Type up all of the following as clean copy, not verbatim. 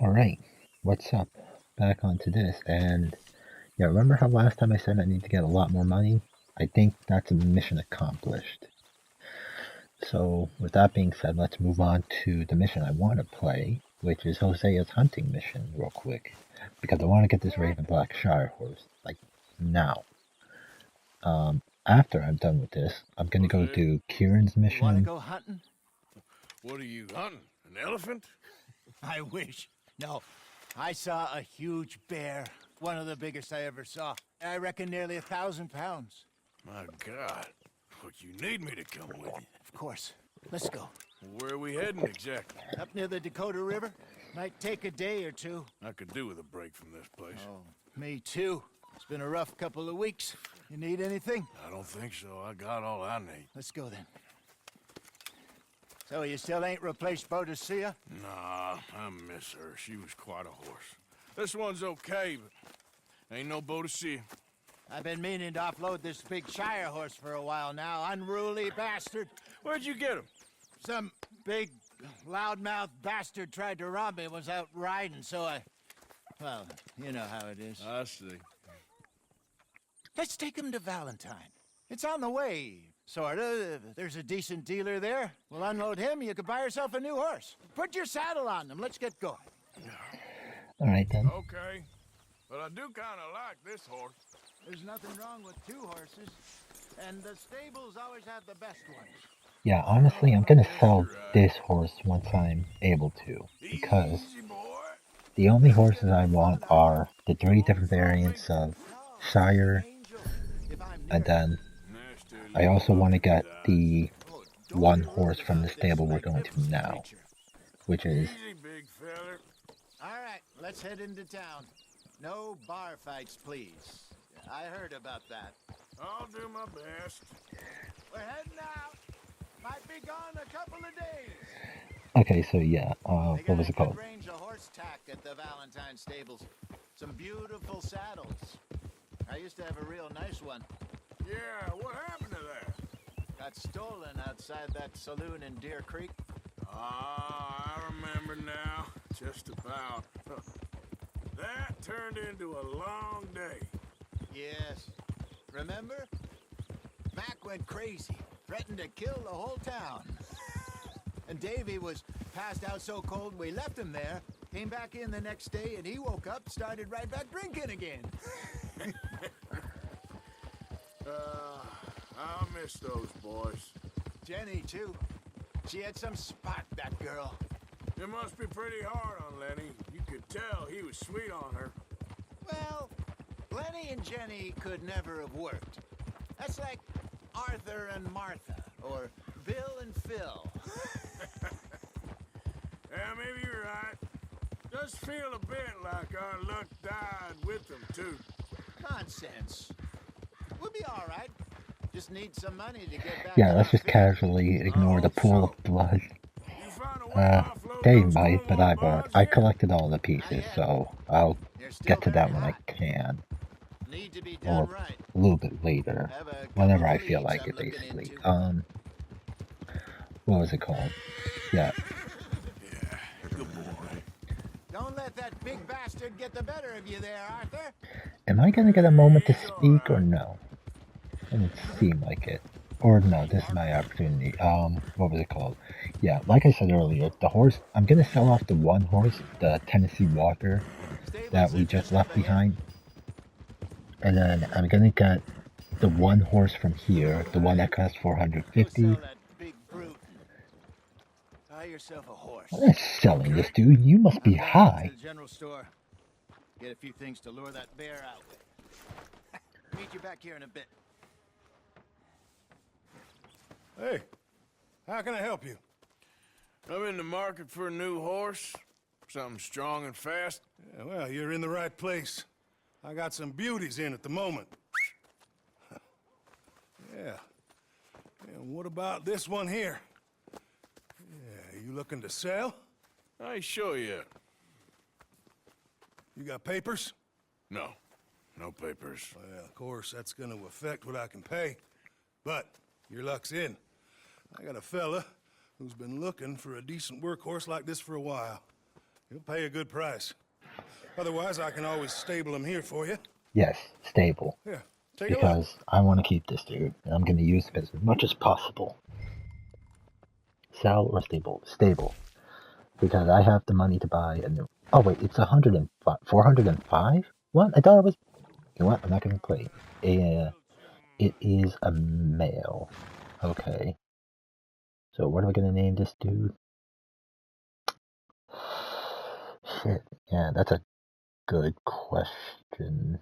Alright, what's up? Back onto this, and yeah, remember how last time I said I need to get a lot more money? I think that's a mission accomplished. So, with that being said, let's move on to the mission I want to play, which is Hosea's hunting mission, real quick. Because I want to get this Raven Black Shire horse, like, now. After I'm done with this, I'm gonna go do Kieran's You want to mission. go hunting? What are you hunting? An elephant? I wish. No, I saw a huge bear. One of the biggest I ever saw. I reckon nearly 1,000 pounds. My God. But you need me to come with you. Of course. Let's go. Where are we heading exactly? Up near the Dakota River. Might take a day or two. I could do with a break from this place. Oh, me too. It's been a rough couple of weeks. You need anything? I don't think so. I got all I need. Let's go then. So you still ain't replaced Boadicea? Nah, I miss her. She was quite a horse. This one's okay, but ain't no Boadicea. I've been meaning to offload this big Shire horse for a while now. Unruly bastard. Where'd you get him? Some big, loudmouth bastard tried to rob me, was out riding, so well, you know how it is. I see. Let's take him to Valentine. It's on the way, sorta. There's a decent dealer there. We'll unload him, you could buy yourself a new horse. Put your saddle on them, let's get going. Alright then. Okay. But I do kind of like this horse. There's nothing wrong with two horses, and the stables always have the best ones. Yeah, honestly, I'm gonna sell this horse once I'm able to, because Easy, boy. the only horses I want are the 3 different variants of Shire, and then I also want to get the one horse from the stable we're going to now, which is... Easy, big feller. All right, let's head into town. No bar fights, please. I heard about that. I'll do my best. We're heading out. Might be gone a couple of days. Okay, so yeah, They what got was a it good called? range of horse tack at the Valentine stables. Some beautiful saddles. I used to have a real nice one. Yeah, what happened to that? Got stolen outside that saloon in Deer Creek. Ah, I remember now. Just about. That turned into a long day. Yes. Remember? Mac went crazy, threatened to kill the whole town. And Davy was passed out so cold we left him there, came back in the next day, and he woke up, started right back drinking again. I'll miss those boys. Jenny, too. She had some spot, that girl. It must be pretty hard on Lenny. You could tell he was sweet on her. Well, Lenny and Jenny could never have worked. That's like Arthur and Martha, or Bill and Phil. Yeah, maybe you're right. Does feel a bit like our luck died with them, too. Nonsense. We'll be all right. Just need some money to get back. Yeah, on let's our just feet. casually ignore the pool of blood. You find a way to offload They those might, but Cornwall I bonds yet? collected all the pieces, so I'll They're still get to that very when I hot. can, Need to be done or right. a little bit later, Have a couple whenever I of feel leads like I'm it, looking basically. into. What was it called? Yeah, Yeah, good boy. Don't let that big bastard get the better of you there, Arthur. am I gonna get a moment to speak or no? Doesn't seem like it. Or no, this is my opportunity. What was it called? Yeah, like I said earlier, the horse, I'm gonna sell off the one horse, the Tennessee Walker, that we just left behind. And then I'm gonna get the one horse from here, the one that costs Go 450. sell that big brute. Buy yourself a horse. I'm not selling this, dude. You must be I'm going high. to the general store. Get a few things to lure that bear out with. Meet you back here in a bit. Hey, how can I help you? I'm in the market for a new horse. Something strong and fast. Yeah, well, you're in the right place. I got some beauties in at the moment. Yeah. And what about this one here? Yeah, you looking to sell? I ain't sure yet. You got papers? No. No papers. Well, of course, that's gonna affect what I can pay. But your luck's in. I got a fella who's been looking for a decent workhorse like this for a while. He'll pay a good price. Otherwise, I can always stable him here for you. Yes, stable. Here, take a look. Because I want to keep this dude, and I'm going to use him as much as possible. Sell or stable? Stable. Because I have the money to buy a new... Oh wait, it's 105, 405? What? I thought it was... You know what? I'm not going to play. It is a male. Okay. So what am I going to name this dude? Shit. Yeah, that's a good question.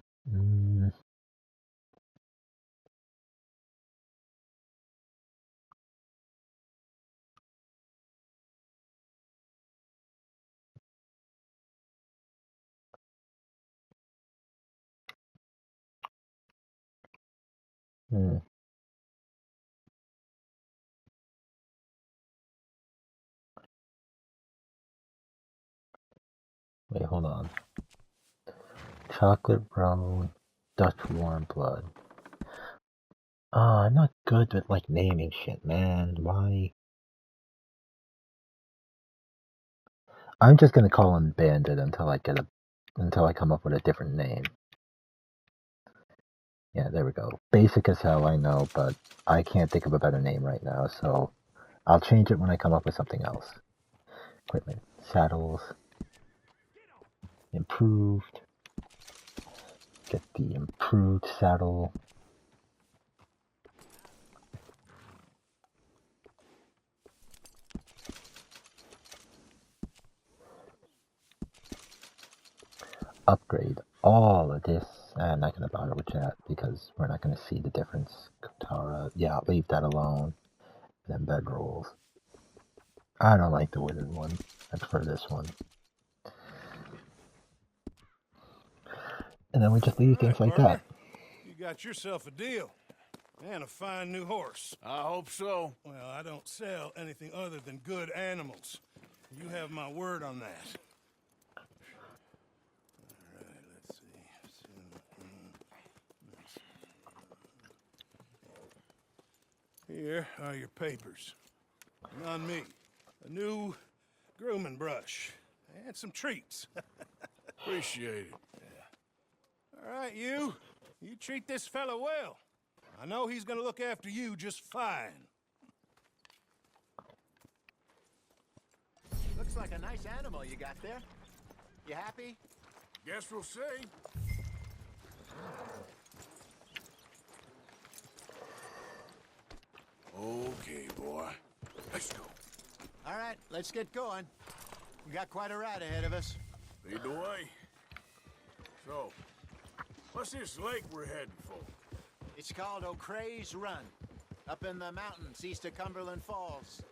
Wait, hold on. Chocolate brown, Dutch warm blood. I'm not good with like naming shit, man. Why? I'm just gonna call him Bandit until I come up with a different name. Yeah, there we go. Basic as hell, I know, but I can't think of a better name right now, so I'll change it when I come up with something else. Equipment, saddles, improved. Get the improved saddle. Upgrade all of this. I'm not going to bother with that because we're not going to see the difference. Katara, yeah, I'll leave that alone. And then bedrolls. I don't like the wooden one. I prefer this one. And then we just leave things like that. You got yourself a deal. And a fine new horse. I hope so. Well, I don't sell anything other than good animals. You have my word on that. Alright, let's see. Here are your papers. And on me, a new grooming brush. And some treats. Appreciate it. All right, you treat this fella well. I know he's gonna look after you just fine. Looks like a nice animal you got there. You happy? Guess we'll see. Okay, boy. Let's go. All right, let's get going. We got quite a ride ahead of us. Lead the way. So, what's this lake we're heading for? It's called O'Creagh's Run, up in the mountains east of Cumberland Falls.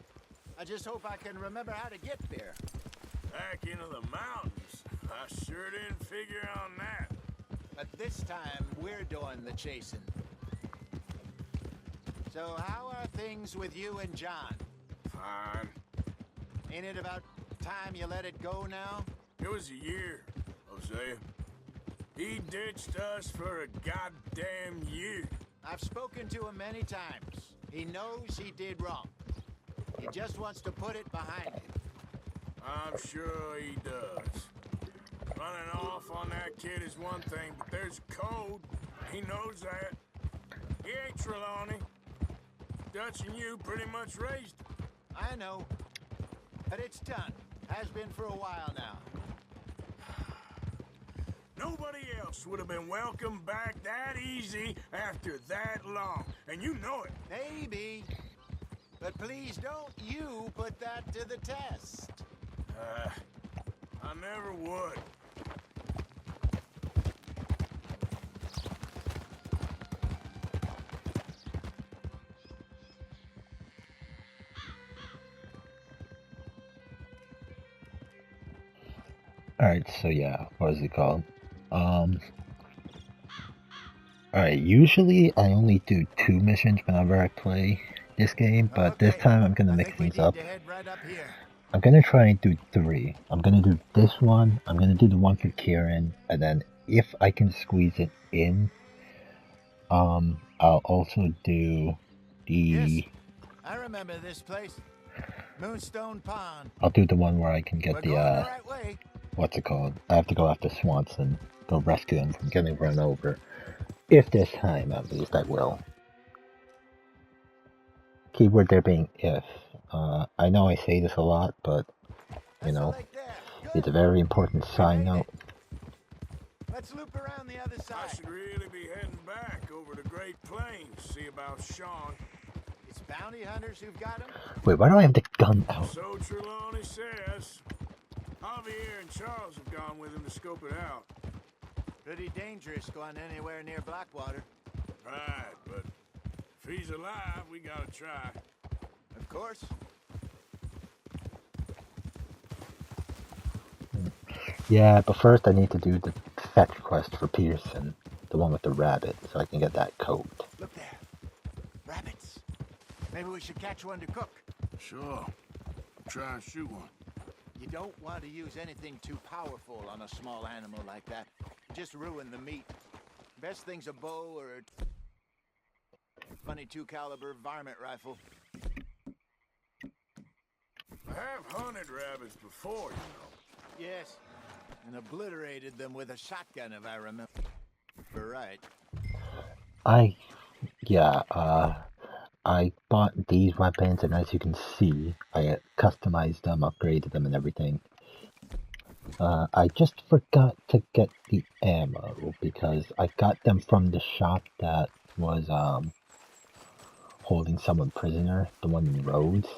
I just hope I can remember how to get there. Back into the mountains? I sure didn't figure on that. But this time, we're doing the chasing. So how are things with you and John? Fine. Ain't it about time you let it go now? It was a year, Hosea. He ditched us for a goddamn year. I've spoken to him many times. He knows he did wrong. He just wants to put it behind him. I'm sure he does. Running off on that kid is one thing, but there's code. He knows that. He ain't Trelawney. Dutch and you pretty much raised him. I know. But it's done. Has been for a while now. Nobody else would have been welcomed back that easy after that long. And you know it. Maybe. But please don't you put that to the test. I never would. Alright, so yeah, what is it called? Alright, usually I only do 2 missions whenever I play this game, but this time I'm gonna mix things up. Right up here. I'm gonna try and do 3. I'm gonna do this one, I'm gonna do the one for Kieran, and then if I can squeeze it in, I'll also do the... Yes, I remember this place. Moonstone Pond. I'll do the one where I can We're get going the the, right way. what's it called? I have to go after Swanson, go rescue him from getting run over. If this time, at least, I will. Keyword there being if. I know I say this a lot, but, you That's the know, lake there. Good. it's a very important side made note. Let's loop around the other I side. should really be heading back over the Great Plains, see about Sean. It's bounty hunters who've got him. Wait, why do I have the gun out? So Trelawney says. Javier and Charles have gone with him to scope it out. Pretty dangerous going anywhere near Blackwater. Right, but if he's alive, we gotta try. Of course. Yeah, but first I need to do the fetch quest for Pearson, the one with the rabbit, so I can get that coat. Look there. Rabbits. Maybe we should catch one to cook. Sure. Try and shoot one. You don't want to use anything too powerful on a small animal like that. Just ruin the meat. Best thing's a bow or a 22 caliber varmint rifle. I have hunted rabbits before, you know. Yes. And obliterated them with a shotgun, if I remember right. I bought these weapons, and as you can see, I customized them, upgraded them, and everything. I just forgot to get the ammo, because I got them from the shop that was, holding someone prisoner, the one in Rhodes.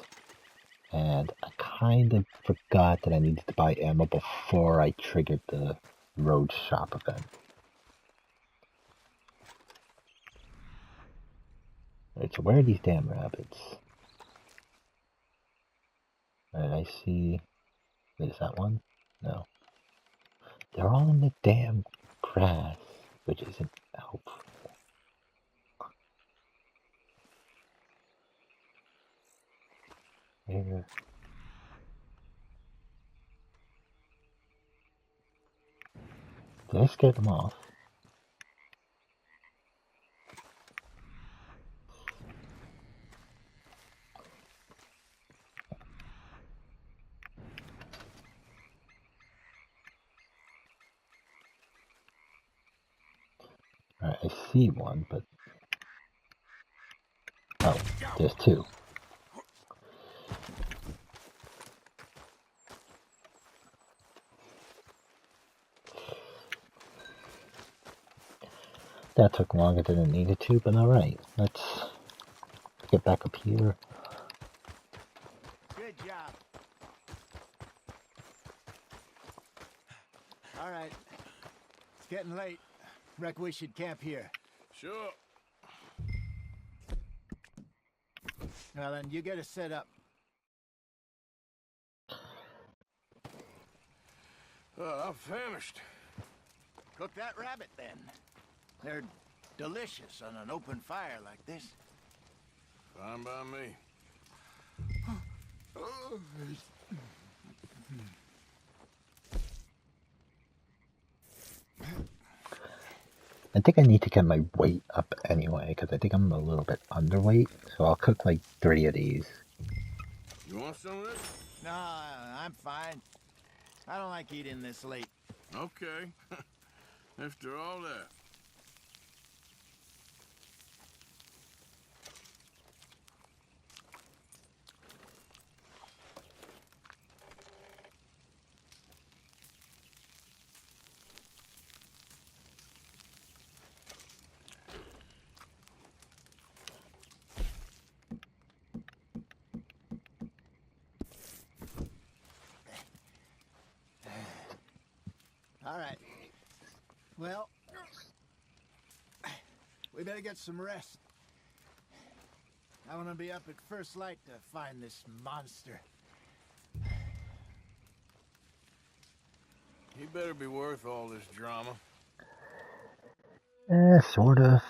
And I kind of forgot that I needed to buy ammo before I triggered the Rhodes shop event. Alright, so where are these damn rabbits? Alright, I see... Wait, is that one? No. They're all in the damn grass, which isn't helpful. Where... Did I scare them off? Alright, I see one, but... Oh, there's two. That took longer than it needed to, but alright. Let's get back up here. Good job. All right. It's getting late. Reckon we should camp here. Sure. Well, then you get us set up. I'm famished. Cook that rabbit, then. They're delicious on an open fire like this. Fine by me. I think I need to get my weight up anyway, because I think I'm a little bit underweight, so I'll cook like 3 of these. You want some of this? No, I'm fine. I don't like eating this late. Okay. After all that. All right. Well, we better get some rest. I want to be up at first light to find this monster. He better be worth all this drama. Sort of.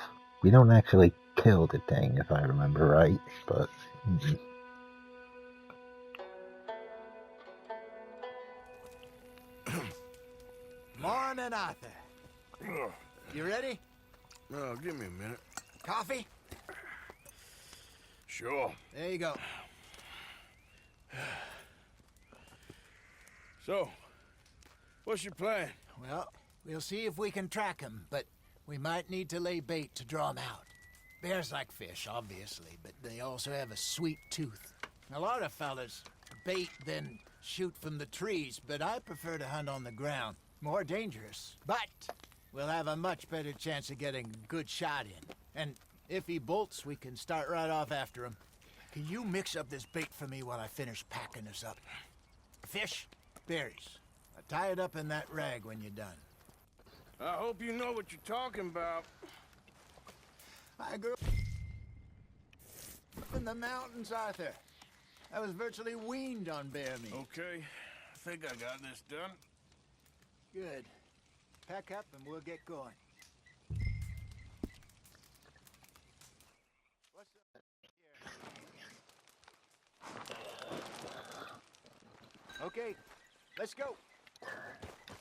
We don't actually kill the thing, if I remember right, but... Morning, Arthur. You ready? Oh, give me a minute. Coffee? Sure. There you go. So, what's your plan? Well, we'll see if we can track him, but we might need to lay bait to draw him out. Bears like fish, obviously, but they also have a sweet tooth. A lot of fellas bait, then shoot from the trees, but I prefer to hunt on the ground. More dangerous, but we'll have a much better chance of getting a good shot in. And if he bolts, we can start right off after him. Can you mix up this bait for me while I finish packing this up? Fish, berries. I'll tie it up in that rag when you're done. I hope you know what you're talking about. I grew up in the mountains, Arthur. I was virtually weaned on bear meat. Okay, I think I got this done. Good. Pack up and we'll get going. What's up? Okay, let's go.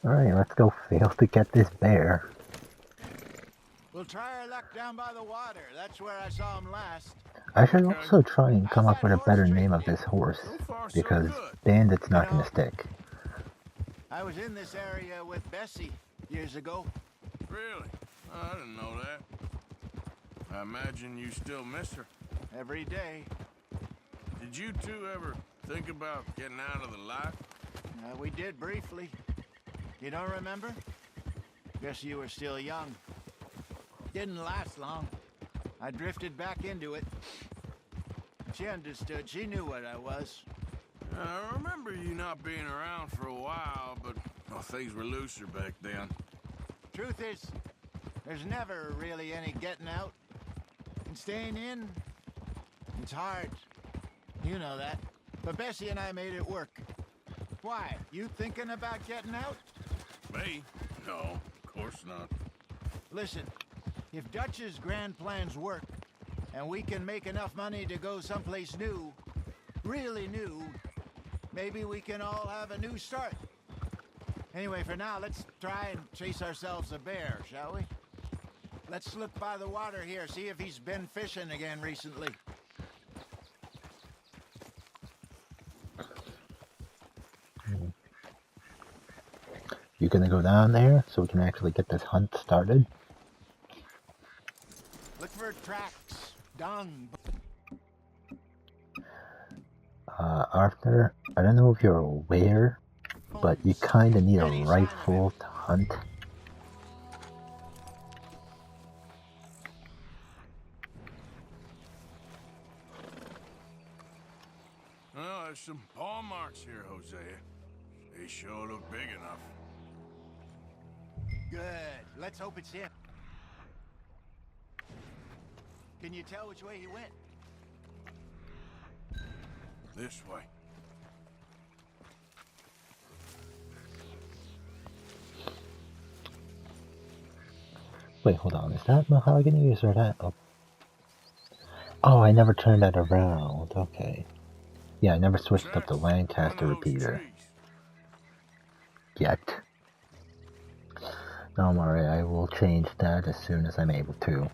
Alright, let's go fail to get this bear. We'll try our luck down by the water. That's where I saw him last. I should also try and come up with a better name of this horse, because Bandit's not gonna stick. I was in this area with Bessie years ago. Really? I didn't know that. I imagine you still miss her. Every day. Did you two ever think about getting out of the life? We did briefly. You don't remember? Guess you were still young. Didn't last long. I drifted back into it. She understood. She knew what I was. I remember you not being around for a while, but well, things were looser back then. Truth is, there's never really any getting out. And staying in, it's hard. You know that. But Bessie and I made it work. Why? You thinking about getting out? Me? No, of course not. Listen, if Dutch's grand plans work, and we can make enough money to go someplace new, really new, maybe we can all have a new start. Anyway, for now, let's try and chase ourselves a bear, shall we? Let's look by the water here, see if he's been fishing again recently. You gonna go down there so we can actually get this hunt started? Look for tracks, dung. Arthur, I don't know if you're aware, but you kinda need a rifle to hunt. Well, there's some paw marks here, Hosea. They sure look big enough. Good. Let's hope it's him. Can you tell which way he went? This way. Wait, hold on. Is that mahogany or is that? Oh, I never turned that around. Okay. Yeah, I never switched up the Lancaster repeater yet. Don't worry, I will change that as soon as I'm able to.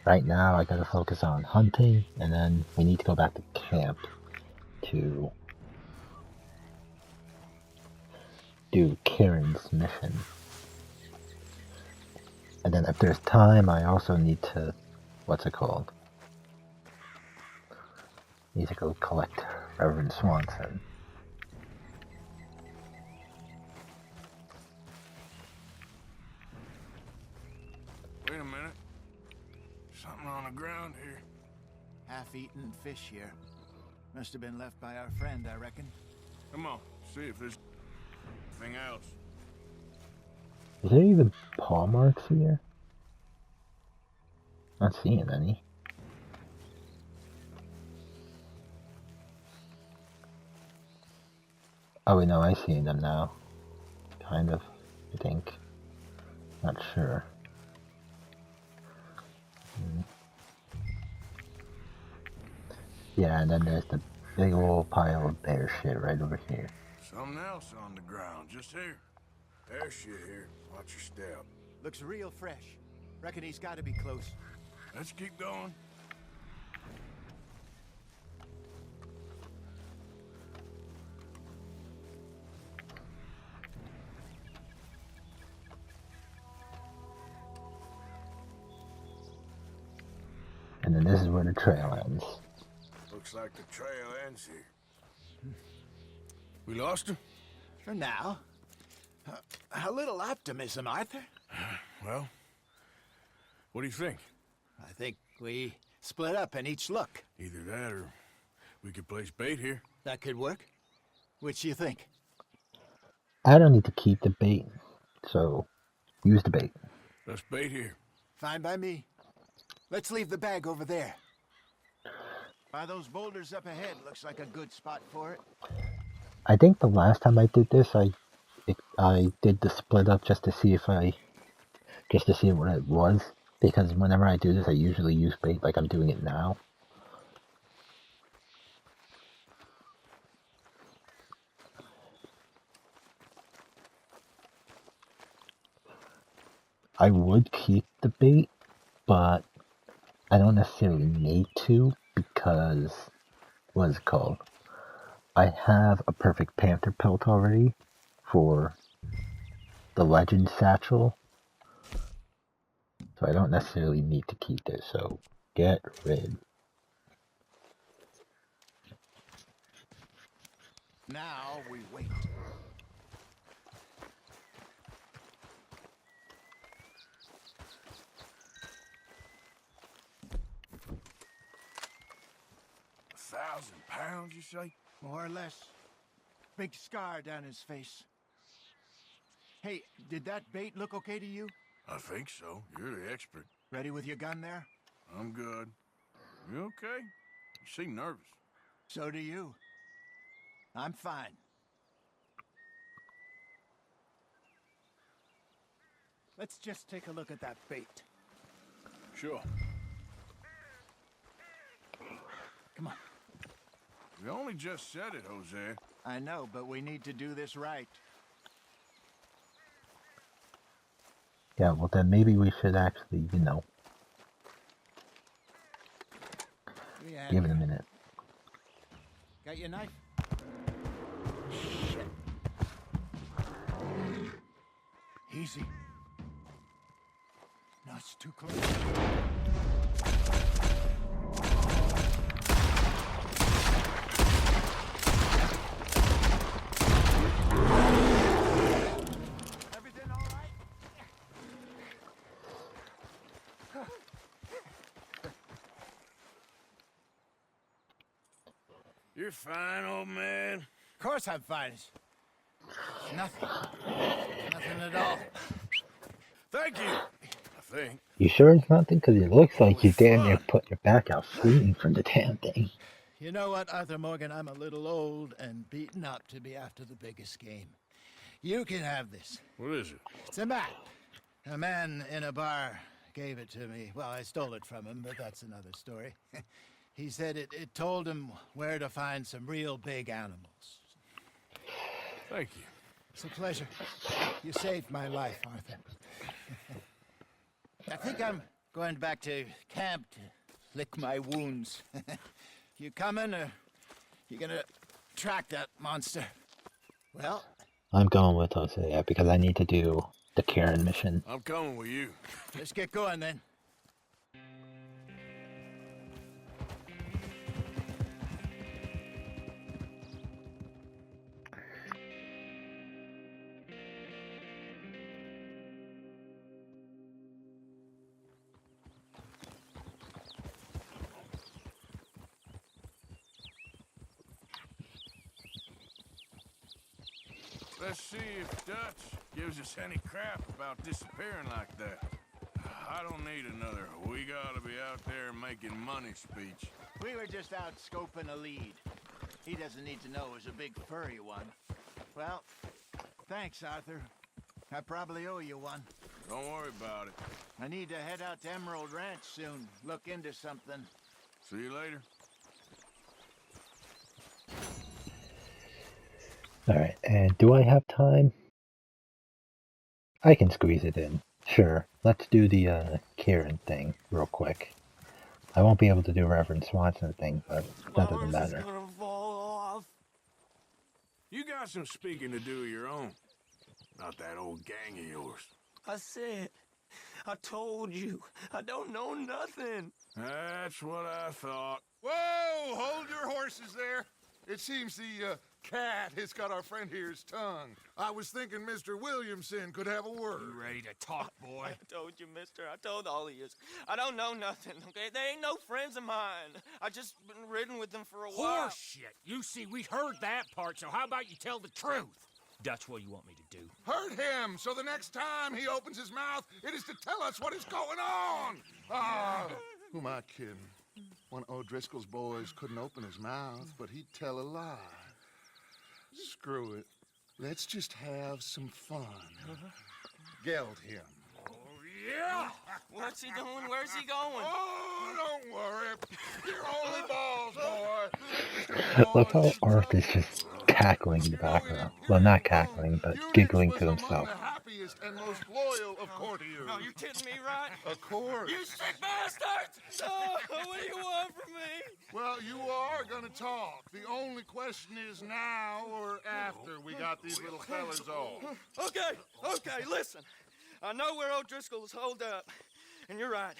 Right now, I gotta focus on hunting, and then we need to go back to camp to do Karen's mission. And then if there's time, I also need to, what's it called? Need to go collect Reverend Swanson. Wait a minute. Something on the ground here. Half-eaten fish here. Must have been left by our friend, I reckon. Come on, see if there's anything else. Is there even paw marks here? Not seeing any. Oh wait, no, I see them now. Kind of, I think. Not sure. Yeah, and then there's the big old pile of bear shit right over here. Something else on the ground, just here. Bear shit here. Watch your step. Looks real fresh. Reckon he's got to be close. Let's keep going. And then this is where the trail ends. Looks like the trail ends here. We lost him? For now. A little optimism, Arthur. Well, what do you think? I think we split up and each look. Either that or we could place bait here. That could work. Which do you think? I don't need to keep the bait, so use the bait. Let's bait here. Fine by me. Let's leave the bag over there. By those boulders up ahead, looks like a good spot for it. I think the last time I did this, I did the split up just to see what it was. Because whenever I do this, I usually use bait like I'm doing it now. I would keep the bait, but I don't necessarily need to because, what is it called? I have a perfect panther pelt already for the legend satchel. So I don't necessarily need to keep this, so get rid. Now we wait. £1,000, you say? More or less. Big scar down his face. Hey, did that bait look okay to you? I think so. You're the expert. Ready with your gun there? I'm good. You okay? You seem nervous. So do you. I'm fine. Let's just take a look at that bait. Sure. Come on. We only just said it, Jose. I know, but we need to do this right. Yeah, well then maybe we should actually, Yeah. give it a minute. Got your knife? Shit. Easy. No, it's too close. Everything all right? You're fine, old man. Of course I'm fine. It's nothing. Nothing at all. Thank you. I think. You sure it's nothing? Because it looks like you damn near put your back out fleeing from the damn thing. You know what, Arthur Morgan? I'm a little old and beaten up to be after the biggest game. You can have this. What is it? It's a map. A man in a bar gave it to me. Well, I stole it from him, but that's another story. He said it told him where to find some real big animals. Thank you. It's a pleasure. You saved my life, Arthur. I think I'm going back to camp to lick my wounds. You coming, or you gonna track that monster? Well, I'm going with Jose because I need to do the Karen mission. I'm coming with you. let's get going then. Let's see if Dutch gives us any crap about disappearing like that. I don't need another "we gotta be out there making money" speech. We were just out scoping a lead. He doesn't need to know it was a big furry one. Well, thanks, Arthur. I probably owe you one. Don't worry about it. I need to head out to Emerald Ranch soon. Look into something. See you later. Alright, and do I have time? I can squeeze it in. Sure, let's do the Karen thing real quick. I won't be able to do Reverend Swanson thing, but that doesn't matter. Gonna fall off. You got some speaking to do of your own. Not that old gang of yours. I said, I told you. I don't know nothing. That's what I thought. Whoa! Hold your horses there. It seems the cat has got our friend here's tongue. I was thinking Mr. Williamson could have a word. You ready to talk, boy? I told you, mister. I told all of you. I don't know nothing, okay? They ain't no friends of mine. I just been ridden with them for a while. Horseshit. You see, we heard that part, so how about you tell the truth? That's what you want me to do. Hurt him, so the next time he opens his mouth, it is to tell us what is going on. Ah, who am I kidding? One of O'Driscoll's boys couldn't open his mouth, but he'd tell a lie. Screw it. Let's just have some fun. Geld him. Yeah! What's he doing? Where's he going? Oh, don't worry. You're only balls, boy. Love how Arth is just cackling in the background. Well, not cackling, but giggling to himself. The happiest and most loyal of courtiers. No, you kidding me, right? Of course. You sick bastard! Oh, what do you want from me? Well, you are gonna talk. The only question is now or after we got these little fellas off. Okay, listen. I know where O'Driscoll is holed up. And you're right.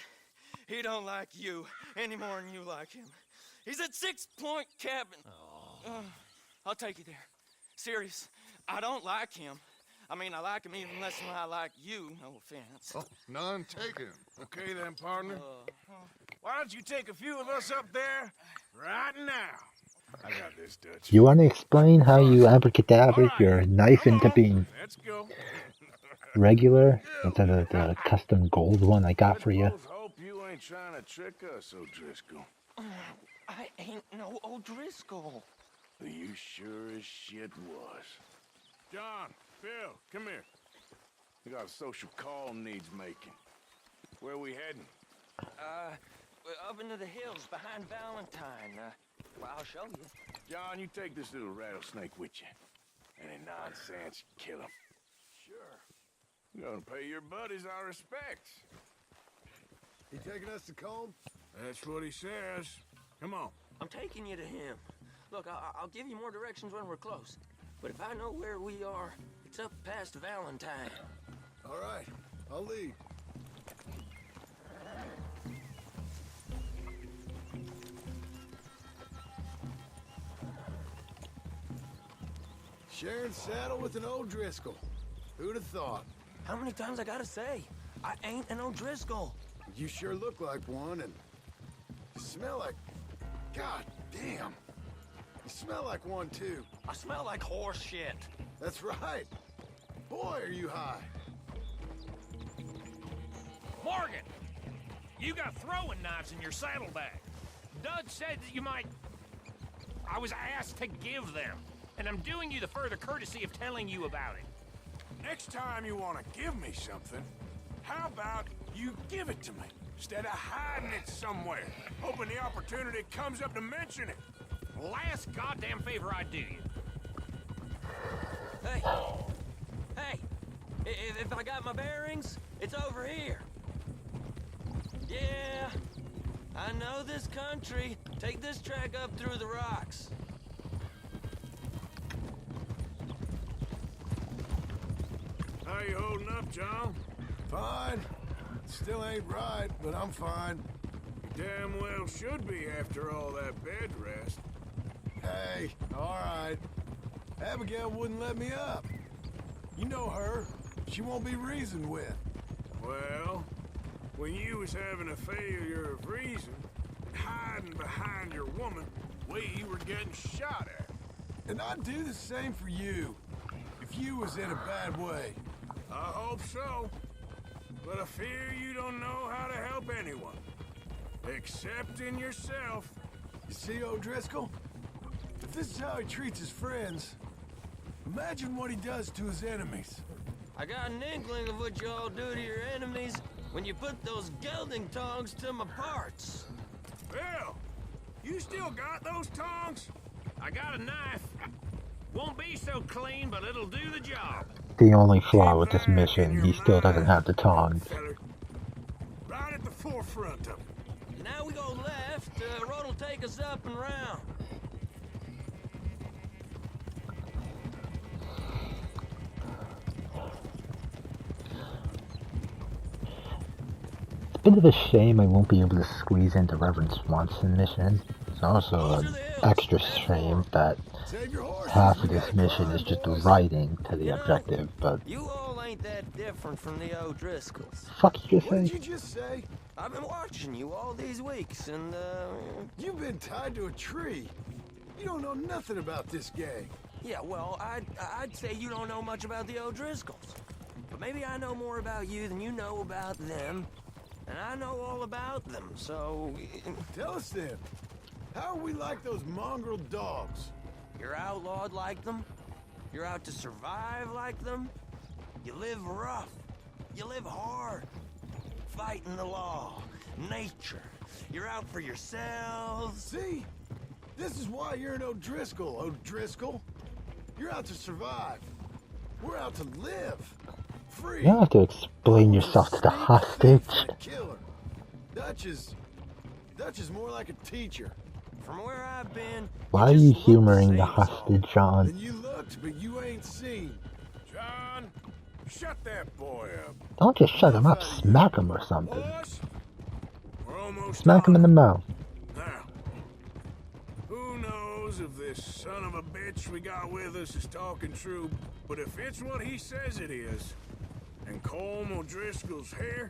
He don't like you any more than you like him. He's at 6 Point Cabin. I'll take you there. Serious. I don't like him. I mean, I like him even less than I like you. No offense. Oh, none taken. Okay then, partner. Why don't you take a few of us up there right now? I got this, Dutch. You want to explain how you abracadabra your knife into being Let's go. regular instead of the custom gold one I got for you? Both hope you ain't trying to trick us, O'Driscoll. I ain't no O'Driscoll. You sure as shit was. John, Phil, come here. We got a social call needs making. Where we heading? We're up into the hills behind Valentine. Well, I'll show you. John, you take this little rattlesnake with you. Any nonsense, kill him. Sure. You're gonna pay your buddies our respects. He taking us to Combe? That's what he says. Come on. I'm taking you to him. Look, I'll give you more directions when we're close. But if I know where we are, it's up past Valentine. All right, I'll lead. Sharing saddle with an O'Driscoll. Who'd have thought? How many times I gotta say? I ain't an O'Driscoll. You sure look like one, and you smell like... God damn. You smell like one, too. I smell like horse shit. That's right. Boy, are you high. Morgan! You got throwing knives in your saddlebag. Dud said that you might... I was asked to give them. And I'm doing you the further courtesy of telling you about it. Next time you want to give me something, how about you give it to me instead of hiding it somewhere, hoping the opportunity comes up to mention it? Last goddamn favor I do you. Hey! Hey! If I got my bearings, it's over here. Yeah, I know this country. Take this track up through the rocks. How you holding up, John? Fine. Still ain't right, but I'm fine. Damn well should be after all that bed rest. Hey, all right. Abigail wouldn't let me up. You know her. She won't be reasoned with. Well, when you was having a failure of reason, hiding behind your woman, we were getting shot at. And I'd do the same for you, if you was in a bad way. I hope so. But I fear you don't know how to help anyone. Except in yourself. You see, O'Driscoll? If this is how he treats his friends, imagine what he does to his enemies. I got an inkling of what you all do to your enemies when you put those gelding tongs to my parts. Bill, you still got those tongs? I got a knife. Won't be so clean, but it'll do the job. The only flaw with this mission, he still doesn't have the tongs. Right at the forefront of it. Now we go left, road will take us up and round. bit of a shame I won't be able to squeeze into Reverend Swanson mission. It's also an extra shame that Save your horses. half of We this gotta mission climb, is just boys. writing to the You know, objective, but You all ain't that different from the O'Driscolls. fuck you What did say? you just say? I've been watching you all these weeks, and, You've been tied to a tree. You don't know nothing about this gang. yeah, well, I'd say you don't know much about the O'Driscolls. But maybe I know more about you than you know about them. And I know all about them, so... Tell us then. How are we like those mongrel dogs? You're outlawed like them? You're out to survive like them? You live rough. You live hard. Fighting the law. Nature. You're out for yourselves. See? This is why you're an O'Driscoll, O'Driscoll. You're out to survive. We're out to live. Free. You don't have to explain yourself to the hostage. Killer. Dutch is more like a teacher. From where I've been... Why are just you look the humoring the same as all. hostage, John? And you looked, but you ain't seen. John, shut that boy up. Don't just shut him up, smack him or something. Boss, we're almost Smack him in the mouth. Now, who knows if this son of a bitch we got with us is talking true, but if it's what he says it is, and Colm O'Driscoll's here,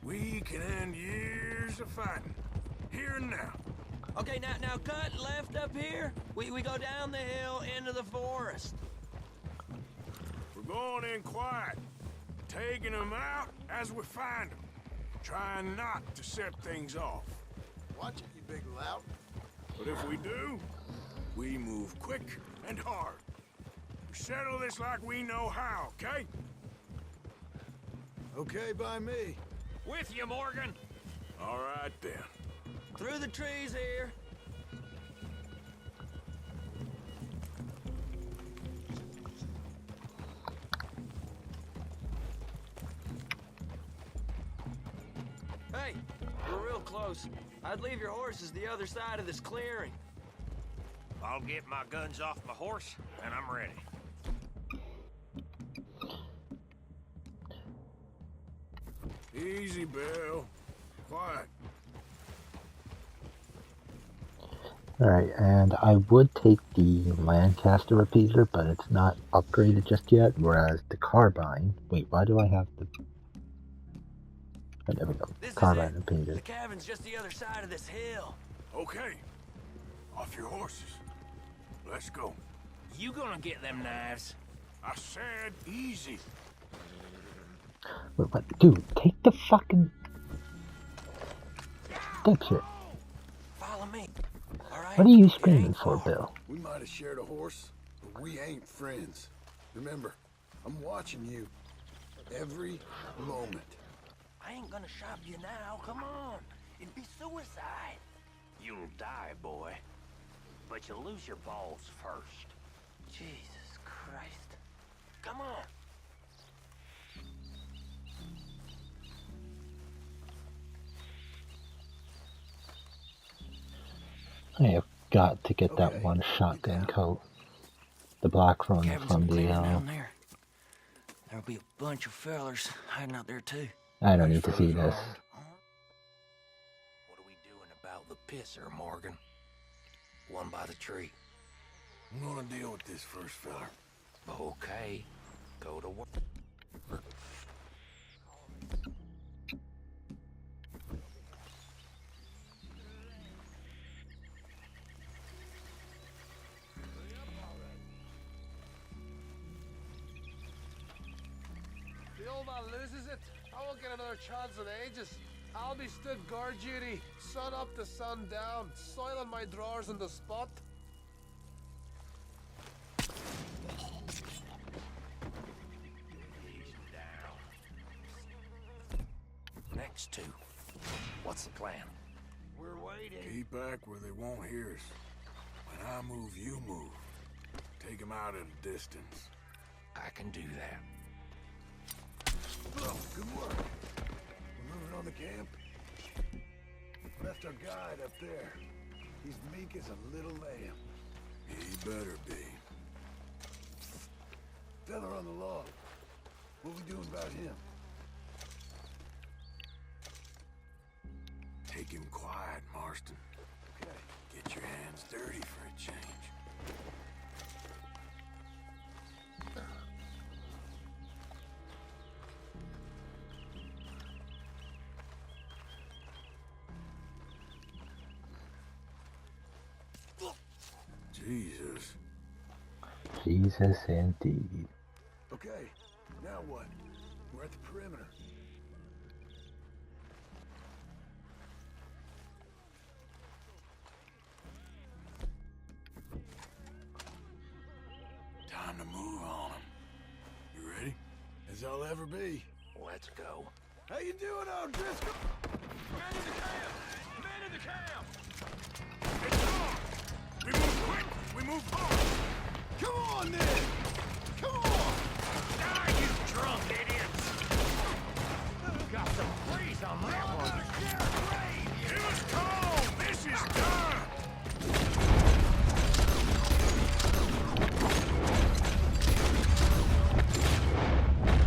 we can end years of fighting. Here and now. Okay, now cut left up here. We go down the hill into the forest. We're going in quiet, taking them out as we find them, trying not to set things off. Watch it, you big lout. But if we do, we move quick and hard. We settle this like we know how, okay? Okay by me. With you, Morgan. All right, then. Through the trees here. Hey, we're real close. I'd leave your horses the other side of this clearing. I'll get my guns off my horse, and I'm ready. Easy, Bill. Quiet. Alright, and I would take the Lancaster repeater, but it's not upgraded just yet, whereas the carbine... Wait, why do I have the... Oh, there we go. This Carbine is it. repeater. The cabin's just the other side of this hill. Okay. Off your horses. Let's go. You gonna get them knives? I said easy. Wait, what? Dude, take the fucking... Dipshit. Follow me. All right? What are you It screaming ain't for, far. Bill? We might have shared a horse, but we ain't friends. Remember, I'm watching you every moment. I ain't gonna shop you now. Come on. It'd be suicide. You'll die, boy. But you'll lose your balls first. Jesus Christ. Come on. I have got to get that Okay, one shotgun down. coat. The black one Cabin's from in the, clearing down there. There'll be a bunch of fellers hiding out there too. I don't need to see this. What are we doing about the pisser, Morgan? One by the tree. I'm gonna deal with this first fella. Okay. Go to work. The old man loses it. I won't get another chance in ages. I'll be stood guard duty, sun up to sun down, soiling my drawers on the spot. Next two. What's the plan? We're waiting. Keep back where they won't hear us. When I move, you move. Take them out at a distance. I can do that. Oh, good work. We're moving on the camp. Left our guide up there. He's meek as a little lamb. He better be. Fella on the log. What we doing about him? Make him quiet, Marston. Okay. Get your hands dirty for a change. Jesus. Jesus indeed. Okay, now what? We're at the perimeter. Time to move on 'em. You ready? As I'll ever be. Let's go. How you doing, O'Driscoll? Man in the camp! Man in the camp! It's on! We move quick! We move hard! Come on, then! Come on! Die, you drunk idiots! Got some freeze on that one. Give us cold! This is done!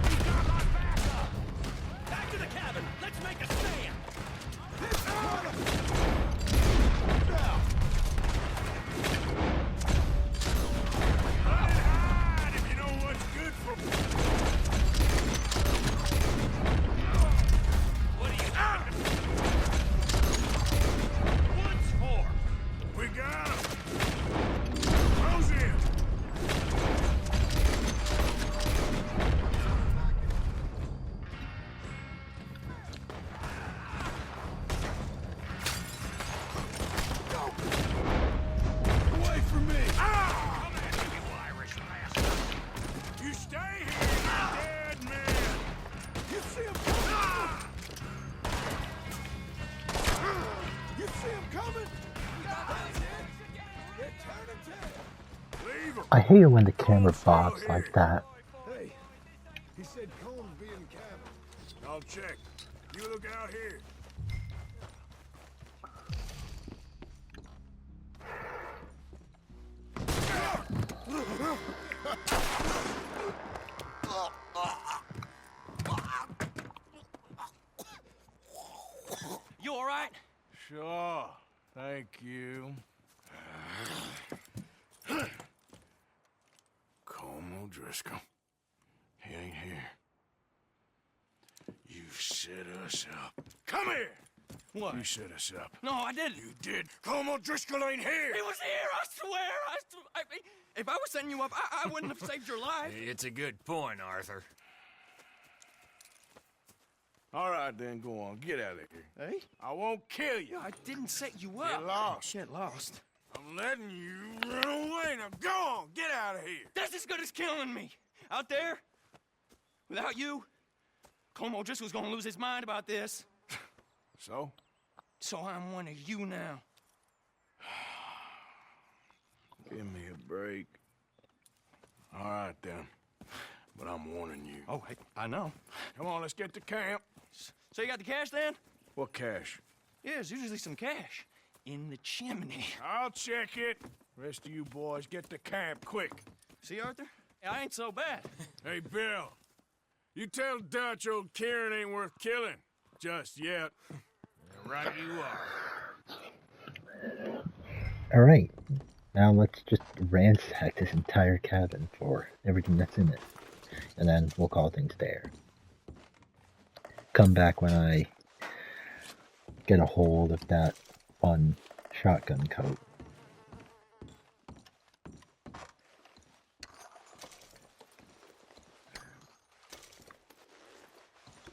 He's got my backup! Back to the cabin! Let's make a stand! Hide if you know what's good for... What are you doing? What's for? We got 'em! Close in! Away from me! Ah! Come at me, you Irish bastard! You stay here, you dead man! You see him coming? You see him coming? They're turning tail. Leave him! I hate it when the camera bobs like that. Hey, he said Combs be in the cabin. I'll check. You look out here. You all right? Sure. Thank you. Colm O'Driscoll. He ain't here. You set us up. Come here! What? You set us up. No, I didn't. You did. Colm O'Driscoll ain't here! He was here, I swear. If I was setting you up, I wouldn't have saved your life. It's a good point, Arthur. All right, then, go on. Get out of here. Hey? I won't kill you. I didn't set you up. Get lost. Shit, lost. I'm letting you run away. Now go on. Get out of here. That's as good as killing me. Out there, without you, Colm O'Driscoll's gonna lose his mind about this. So? So I'm one of you now. Give me a break. All right, then. But I'm warning you. Oh, hey, I know. Come on, let's get to camp. So you got the cash then? What cash? Yeah, there's usually some cash in the chimney. I'll check it. Rest of you boys, get to camp quick. See, Arthur? I ain't so bad. Hey, Bill. You tell Dutch old Kieran ain't worth killing. Just yet. Right you are. Alright, now let's just ransack this entire cabin for everything that's in it. And then we'll call things there. Come back when I get a hold of that fun shotgun coat.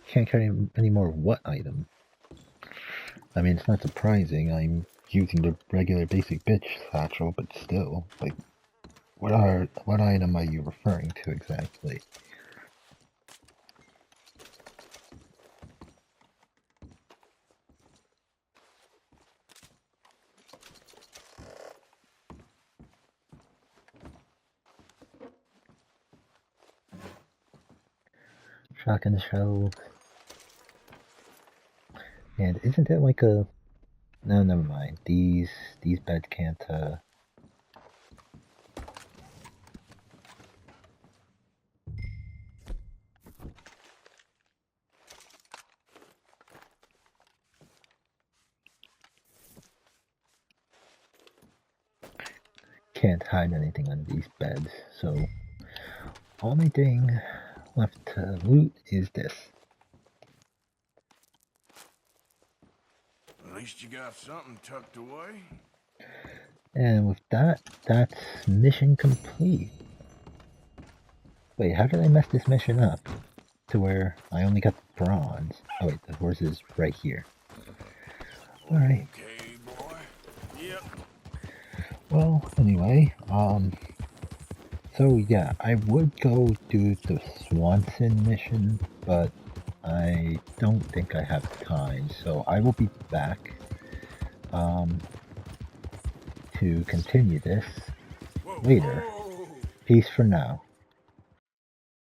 Can't carry any more what item? I mean, it's not surprising. I'm using the regular basic bitch satchel, but still, like, what item are you referring to exactly? Shotgun shell. And isn't it like a... No, never mind. These beds can't, can't hide anything on these beds, so only thing left to loot is this. At least you got something tucked away. And with that, that's mission complete. Wait, how did I mess this mission up? To where I only got the bronze. Oh wait, the horse is right here. Alright. Okay, boy. Yep. Well, anyway, so yeah, I would go do the Swanson mission, but I don't think I have time, so I will be back, to continue this later. Peace for now.